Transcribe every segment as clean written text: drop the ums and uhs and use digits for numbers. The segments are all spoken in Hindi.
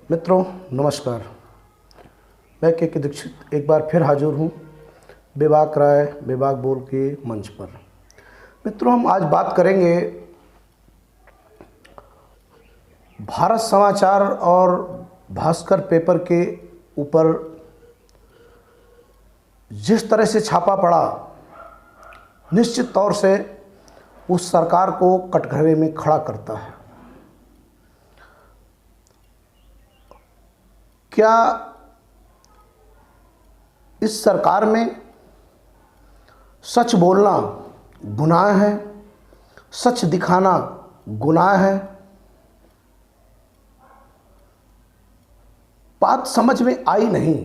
मित्रों नमस्कार, मैं के दीक्षित एक बार फिर हाजिर हूँ बेबाक राय बेबाक बोल के मंच पर। मित्रों, हम आज बात करेंगे भारत समाचार और भास्कर पेपर के ऊपर जिस तरह से छापा पड़ा, निश्चित तौर से उस सरकार को कटघरे में खड़ा करता है। क्या इस सरकार में सच बोलना गुनाह है, सच दिखाना गुनाह है? बात समझ में आई नहीं।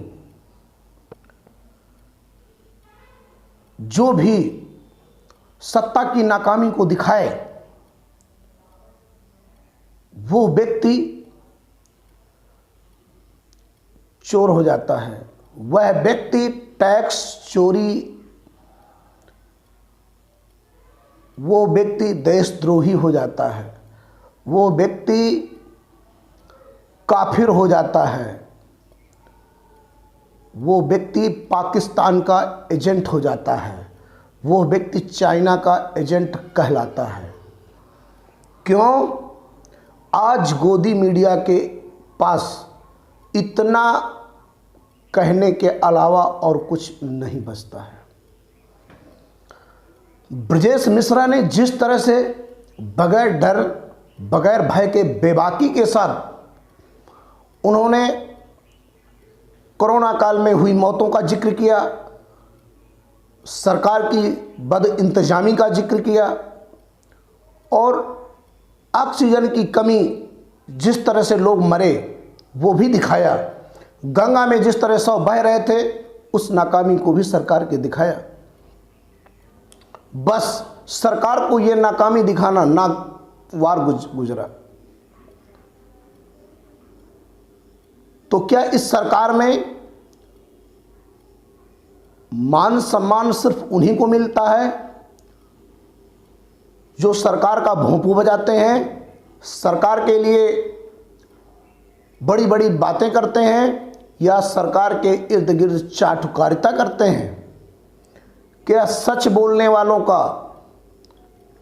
जो भी सत्ता की नाकामी को दिखाए वो व्यक्ति चोर हो जाता है, वह व्यक्ति टैक्स चोरी, वो व्यक्ति देशद्रोही हो जाता है, वो व्यक्ति काफिर हो जाता है, वो व्यक्ति पाकिस्तान का एजेंट हो जाता है, वो व्यक्ति चाइना का एजेंट कहलाता है। क्यों? आज गोदी मीडिया के पास इतना कहने के अलावा और कुछ नहीं बचता है। ब्रजेश मिश्रा ने जिस तरह से बगैर डर बगैर भय के बेबाकी के साथ उन्होंने कोरोना काल में हुई मौतों का जिक्र किया, सरकार की बदइंतजामी का जिक्र किया और ऑक्सीजन की कमी जिस तरह से लोग मरे वो भी दिखाया, गंगा में जिस तरह से बह रहे थे उस नाकामी को भी सरकार के दिखाया। बस सरकार को ये नाकामी दिखाना नागवार गुजरा। तो क्या इस सरकार में मान सम्मान सिर्फ उन्हीं को मिलता है जो सरकार का भोंपू बजाते हैं, सरकार के लिए बड़ी बड़ी बातें करते हैं या सरकार के इर्द गिर्द चाटुकारिता करते हैं? क्या सच बोलने वालों का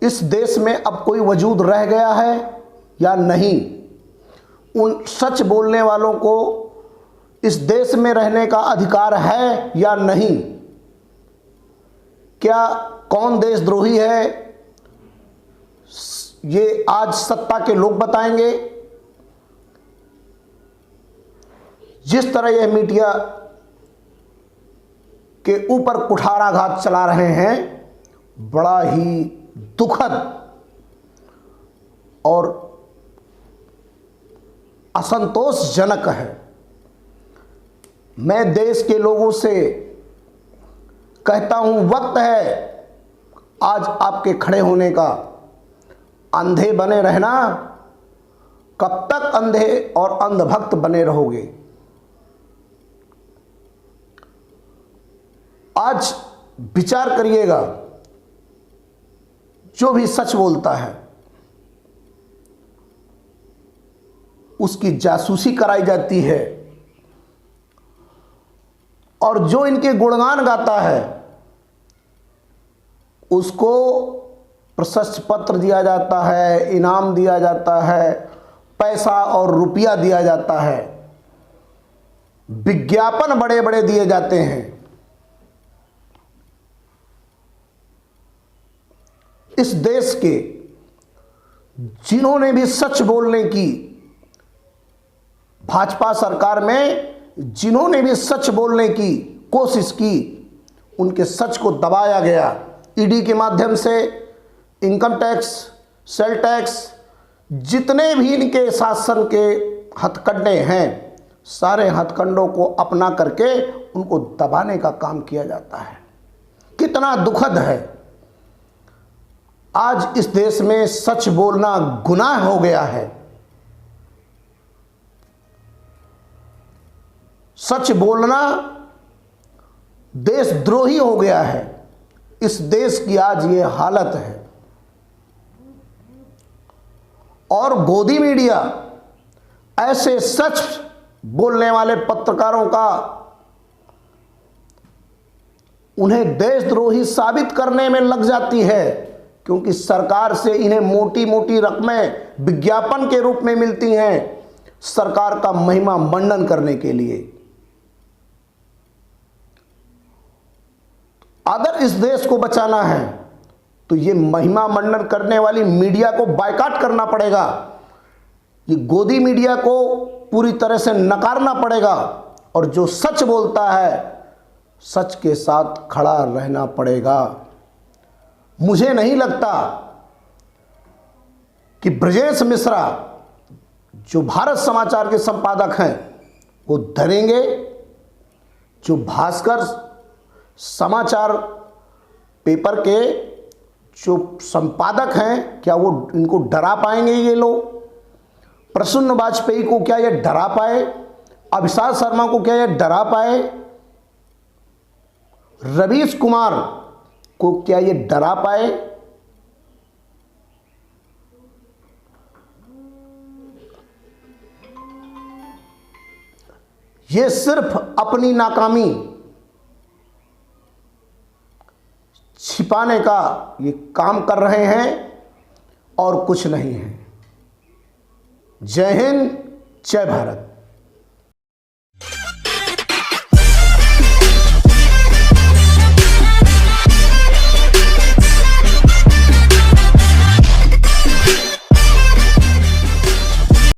इस देश में अब कोई वजूद रह गया है या नहीं? उन सच बोलने वालों को इस देश में रहने का अधिकार है या नहीं? क्या कौन देशद्रोही है ये आज सत्ता के लोग बताएंगे। जिस तरह यह मीडिया के ऊपर कुठाराघात चला रहे हैं, बड़ा ही दुखद और असंतोषजनक है। मैं देश के लोगों से कहता हूं, वक्त है आज आपके खड़े होने का। अंधे बने रहना, कब तक अंधे और अंधभक्त बने रहोगे। आज विचार करिएगा, जो भी सच बोलता है उसकी जासूसी कराई जाती है, और जो इनके गुणगान गाता है उसको प्रशस्ति पत्र दिया जाता है, इनाम दिया जाता है, पैसा और रुपया दिया जाता है, विज्ञापन बड़े बड़े दिए जाते हैं। इस देश के जिन्होंने भी सच बोलने की, भाजपा सरकार में जिन्होंने भी सच बोलने की कोशिश की, उनके सच को दबाया गया। ईडी के माध्यम से, इनकम टैक्स, सेल टैक्स, जितने भी इनके शासन के हथकंडे हैं, सारे हथकंडों को अपना करके उनको दबाने का काम किया जाता है। कितना दुखद है, आज इस देश में सच बोलना गुनाह हो गया है। सच बोलना देशद्रोही हो गया है। इस देश की आज ये हालत है। और गोदी मीडिया ऐसे सच बोलने वाले पत्रकारों का उन्हें देशद्रोही साबित करने में लग जाती है, क्योंकि सरकार से इन्हें मोटी मोटी रकमें विज्ञापन के रूप में मिलती हैं सरकार का महिमा मंडन करने के लिए। अगर इस देश को बचाना है तो ये महिमा मंडन करने वाली मीडिया को बायकॉट करना पड़ेगा, ये गोदी मीडिया को पूरी तरह से नकारना पड़ेगा, और जो सच बोलता है सच के साथ खड़ा रहना पड़ेगा। मुझे नहीं लगता कि ब्रजेश मिश्रा जो भारत समाचार के संपादक हैं वो डरेंगे। जो भास्कर समाचार पेपर के जो संपादक हैं, क्या वो इनको डरा पाएंगे? ये लोग प्रसन्न वाजपेयी को क्या ये डरा पाए? अभिषेक शर्मा को क्या ये डरा पाए? रवीश कुमार को क्या ये डरा पाए? ये सिर्फ अपनी नाकामी छिपाने का ये काम कर रहे हैं और कुछ नहीं है। जय हिंद, जय भारत।